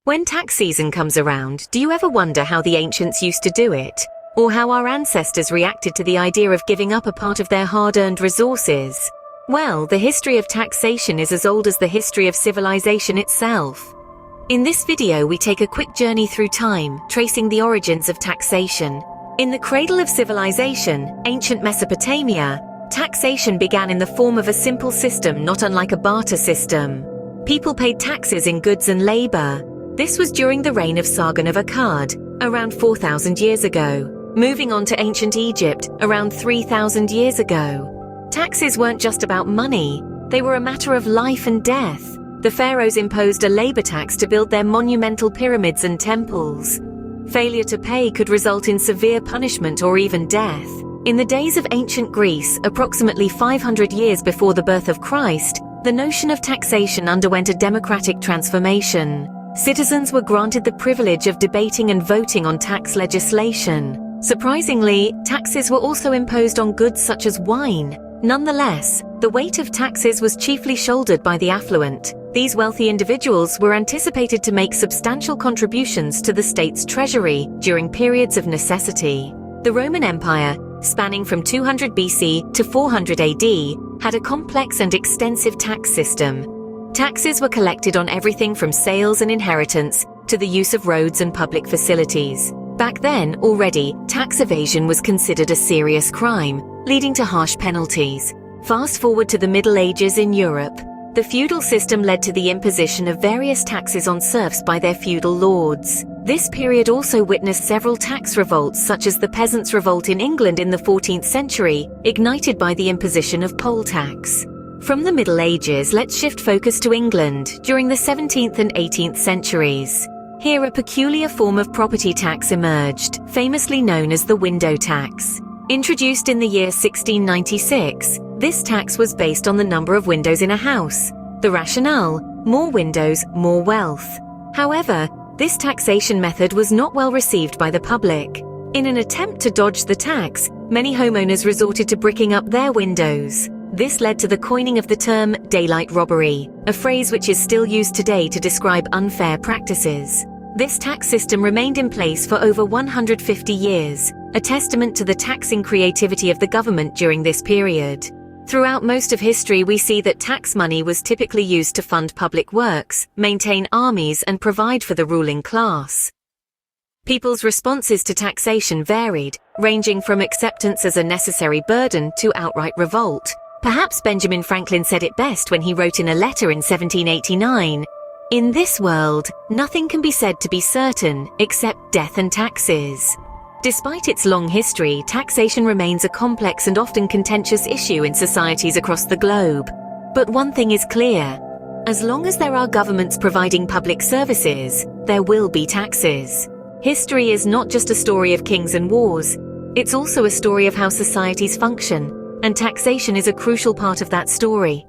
When tax season comes around, do you ever wonder how the ancients used to do it? Or how our ancestors reacted to the idea of giving up a part of their hard-earned resources? Well, the history of taxation is as old as the history of civilization itself. In this video, we take a quick journey through time, tracing the origins of taxation. In the cradle of civilization, ancient Mesopotamia, taxation began in the form of a simple system not unlike a barter system. People paid taxes in goods and labor. This was during the reign of Sargon of Akkad, around 4,000 years ago. Moving on to ancient Egypt, around 3,000 years ago. Taxes weren't just about money, they were a matter of life and death. The pharaohs imposed a labor tax to build their monumental pyramids and temples. Failure to pay could result in severe punishment or even death. In the days of ancient Greece, approximately 500 years before the birth of Christ, the notion of taxation underwent a democratic transformation. Citizens were granted the privilege of debating and voting on tax legislation. Surprisingly, taxes were also imposed on goods such as wine. Nonetheless, the weight of taxes was chiefly shouldered by the affluent. These wealthy individuals were anticipated to make substantial contributions to the state's treasury during periods of necessity. The Roman Empire, spanning from 200 BC to 400 AD, had a complex and extensive tax system. Taxes were collected on everything from sales and inheritance to the use of roads and public facilities. Back then, already, tax evasion was considered a serious crime, leading to harsh penalties. Fast forward to the Middle Ages in Europe. The feudal system led to the imposition of various taxes on serfs by their feudal lords. This period also witnessed several tax revolts, such as the Peasants' Revolt in England in the 14th century, ignited by the imposition of poll tax. From the Middle Ages, let's shift focus to England during the 17th and 18th centuries. Here, a peculiar form of property tax emerged, famously known as the window tax. Introduced in the year 1696, this tax was based on the number of windows in a house. The rationale: more windows, more wealth. However, this taxation method was not well received by the public. In an attempt to dodge the tax, many homeowners resorted to bricking up their windows. This led to the coining of the term daylight robbery, a phrase which is still used today to describe unfair practices. This tax system remained in place for over 150 years, a testament to the taxing creativity of the government during this period. Throughout most of history, we see that tax money was typically used to fund public works, maintain armies, and provide for the ruling class. People's responses to taxation varied, ranging from acceptance as a necessary burden to outright revolt. Perhaps Benjamin Franklin said it best when he wrote in a letter in 1789, "In this world, nothing can be said to be certain except death and taxes." Despite its long history, taxation remains a complex and often contentious issue in societies across the globe. But one thing is clear: as long as there are governments providing public services, there will be taxes. History is not just a story of kings and wars, it's also a story of how societies function, and taxation is a crucial part of that story.